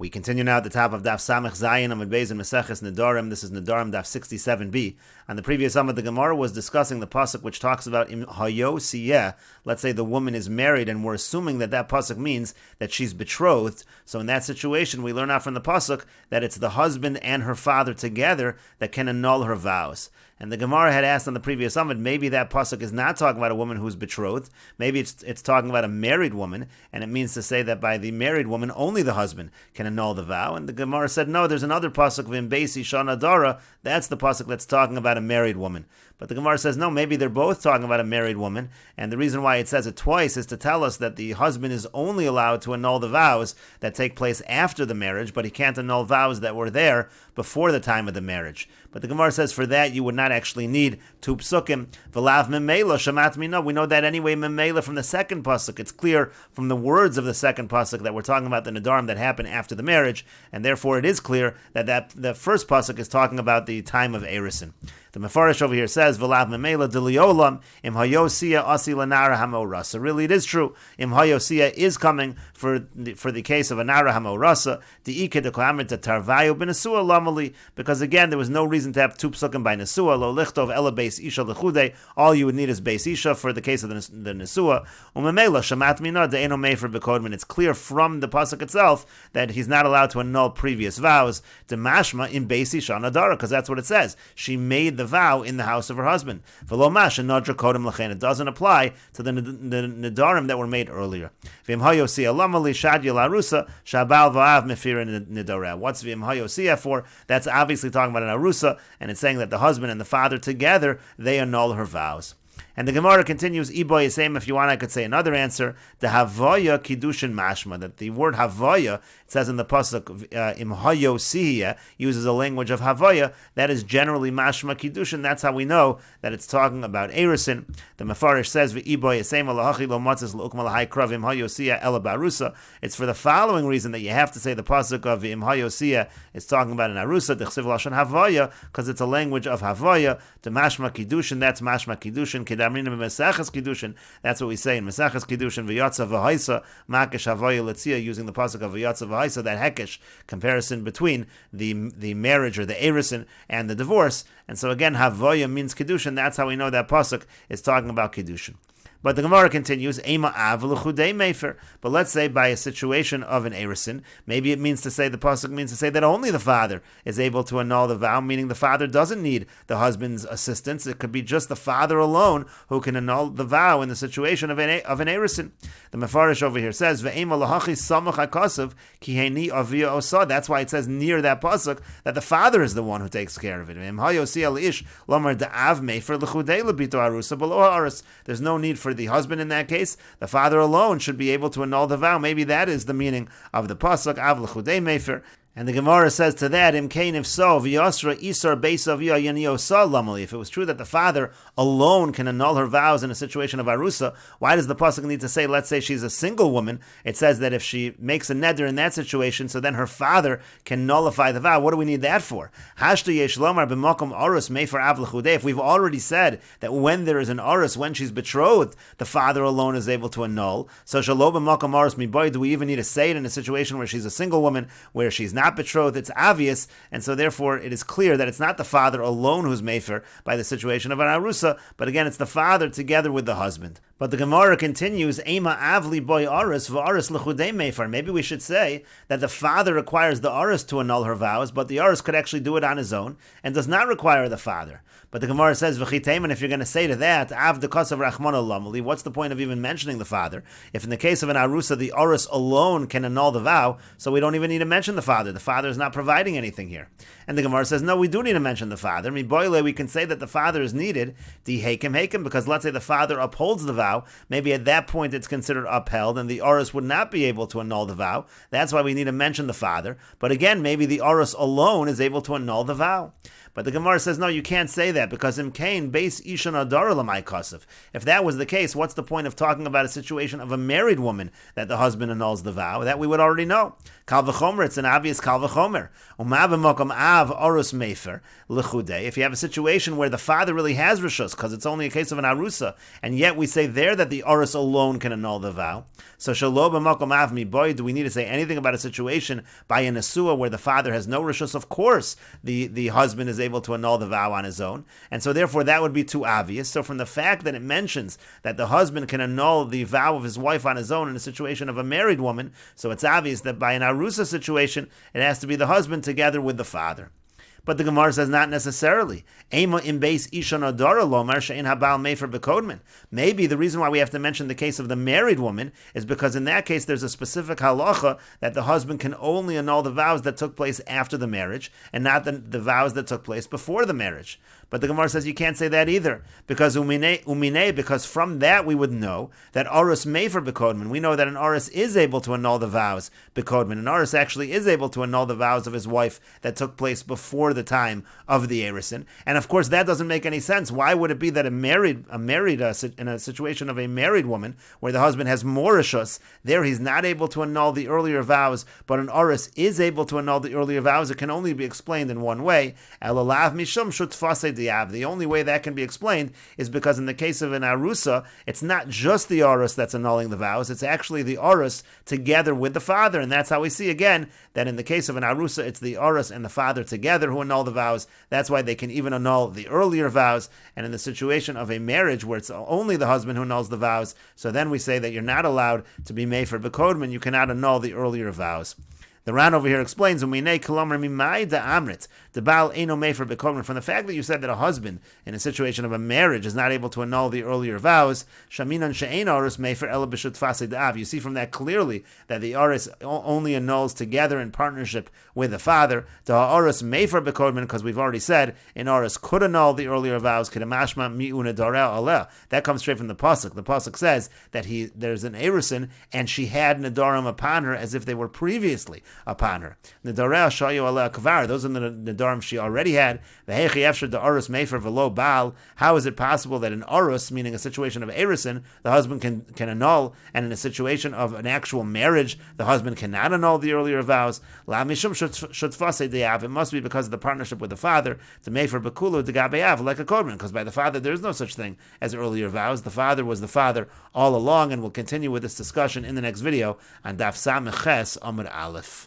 We continue now at the top of Daf Samech Zayin Amud Beis in Meseches Nedarim. This is Nedarim Daf 67b. On the previous Amud, the Gemara was discussing the pasuk which talks about im hayo siyeh. Let's say the woman is married, and we're assuming that pasuk means that she's betrothed. So in that situation, we learn out from the pasuk that it's the husband and her father together that can annul her vows. And the Gemara had asked on the previous Amud, maybe that pasuk is not talking about a woman who's betrothed. Maybe it's talking about a married woman, and it means to say that by the married woman, only the husband can annul the vow. And the Gemara said, no, there's another pasuk, Vim Beisi Shana Dara, that's the pasuk that's talking about a married woman. But the Gemara says, no, maybe they're both talking about a married woman, and the reason why it says it twice is to tell us that the husband is only allowed to annul the vows that take place after the marriage, but he can't annul vows that were there before the time of the marriage. But the Gemara says for that you would not actually need two psukim. V'lav memela shamat mina. We know that anyway memela from the second pasuk. It's clear from the words of the second pasuk that we're talking about the nedarim that happened after the marriage, and therefore it is clear that the first pasuk is talking about the time of Erisin. The Mefarish over here says, "V'lav memela deliolam im hayosia asi lanara hamorasa." Really, it is true. Im hayosia is coming for the case of a nara hamorasa. The iked deklamer to tarvayu b'nesua lamali, because again there was no reason to have two psukim by nesua. Lo lichtov ela beis isha lechude. All you would need is beis isha for the case of the nesua. Umemela shamat mina de'eno mefer b'kodman. It's clear from the pasuk itself that he's not allowed to annul previous vows. Demashma in beis isha nadara, because that's what it says. She made the vow in the house of her husband. It doesn't apply to the nedarim that were made earlier. What's v'im hayosia for? That's obviously talking about an arusa, and it's saying that the husband and the father together, they annul her vows. And the Gemara continues, Iboy Yisem, if you want I could say another answer, the Havoya Kiddushin Mashma, that the word Havoya, it says in the pasuk, Im Hayo Sihya, uses a language of Havoya, that is generally Mashma Kiddushin. That's how we know that it's talking about Erisin. The Mefarish says, Iboy Yisem, Alahachi Lo Matzis L'Ukma L'Hai Krav Im Hayo Sihya Ela Barusa. It's for the following reason that you have to say the pasuk of Im Hayo Sihya is talking about an Arusa, the Chsiv Lashon Havoya, because it's a language of Havoya, the Mashma Kiddushin, that's Mashma Kiddushin, Meseches Kiddushin. That's what we say in Meseches Kiddushin. V'yatza v'haisa makesh havoya letzia, using the pasuk of v'yatza v'haisa, that hekesh comparison between the marriage or the erisin and the divorce. And so again, havoya means Kiddushin. That's how we know that pasuk is talking about Kiddushin. But the Gemara continues, Ema av l'chudei mefer. But let's say by a situation of an erisin, maybe it means to say, the pasuk means to say that only the father is able to annul the vow, meaning the father doesn't need the husband's assistance. It could be just the father alone who can annul the vow in the situation of an erisin. The Mefarish over here says, Ve'ema lahachi samach hakasav ki heini avia osa. That's why it says near that pasuk that the father is the one who takes care of it. There's no need for the husband in that case. The father alone should be able to annul the vow. Maybe that is the meaning of the pasuk av l'chudei mefer. And the Gemara says to that, if so, if it was true that the father alone can annul her vows in a situation of arusa, why does the pasuk need to say, let's say she's a single woman? It says that if she makes a neder in that situation, so then her father can nullify the vow. What do we need that for? If we've already said that when there is an arus, when she's betrothed, the father alone is able to annul. So do we even need to say it in a situation where she's a single woman, where she's not betrothed? It's obvious, and so therefore it is clear that it's not the father alone who's mefer by the situation of an arusa, but again it's the father together with the husband. But the Gemara continues, Ema avli boy aris v'aris l'chudei mefer. Maybe we should say that the father requires the aris to annul her vows, but the aris could actually do it on his own and does not require the father. But the Gemara says, V'chiteiman, if you're going to say to that, Av de kasav rachmana lamali, what's the point of even mentioning the father? If in the case of an arusa, the aris alone can annul the vow, so we don't even need to mention the father. The father is not providing anything here. And the Gemara says, no, we do need to mention the father. We can say that the father is needed, di hekem, because let's say the father upholds the vow, maybe at that point it's considered upheld, and the aris would not be able to annul the vow. That's why we need to mention the father. But again, maybe the aris alone is able to annul the vow. But the Gemara says, no, you can't say that, because imkain beis ishan adara lamai kasav. If that was the case, what's the point of talking about a situation of a married woman that the husband annuls the vow? That we would already know. Kal v'chomer, it's an obvious kal v'chomer. Umav v'mokom av arus mefer l'chudei. If you have a situation where the father really has rishus, because it's only a case of an arusa, and yet we say there that the Oris alone can annul the vow. So Shelo b'makom avmi boy, do we need to say anything about a situation by a Nesua where the father has no rishus? Of course, the husband is able to annul the vow on his own. And so therefore that would be too obvious. So from the fact that it mentions that the husband can annul the vow of his wife on his own in a situation of a married woman, so it's obvious that by an Arusa situation, it has to be the husband together with the father. But the Gemara says not necessarily. Maybe the reason why we have to mention the case of the married woman is because in that case there's a specific halacha that the husband can only annul the vows that took place after the marriage and not the vows that took place before the marriage. But the Gemara says you can't say that either, because because from that we would know that Oris Mefer Bekodman. We know that an Oris is able to annul the vows Bekodman. An Oris actually is able to annul the vows of his wife that took place before the time of the Erison. And of course that doesn't make any sense. Why would it be that in a situation of a married woman where the husband has more rishus, there he's not able to annul the earlier vows, but an Oris is able to annul the earlier vows? It can only be explained in one way. The only way that can be explained is because in the case of an Arusa, it's not just the Oris that's annulling the vows, it's actually the Oris together with the father. And that's how we see again that in the case of an Arusa, it's the Oris and the father together who annul the vows. That's why they can even annul the earlier vows. And in the situation of a marriage where it's only the husband who annuls the vows, so then we say that you're not allowed to be Mefer Bekodman, you cannot annul the earlier vows. The Ran over here explains, from the fact that you said that a husband in a situation of a marriage is not able to annul the earlier vows, you see from that clearly that the Oris only annuls together in partnership with the father. Because we've already said an Oris could annul the earlier vows. That comes straight from the pasuk. The pasuk says that there's an Erison and she had Nedarim upon her as if they were previously upon her. Those are the Nedarim she already had. How is it possible that an Orus, meaning a situation of Erison, the husband can annul, and in a situation of an actual marriage, the husband cannot annul the earlier vows? It must be because of the partnership with the father, to Mefer Bekulu to Gabeav, like a Kodman, because by the father there is no such thing as earlier vows. The father was the father all along, and we'll continue with this discussion in the next video on Daf Meseches Amud Aleph.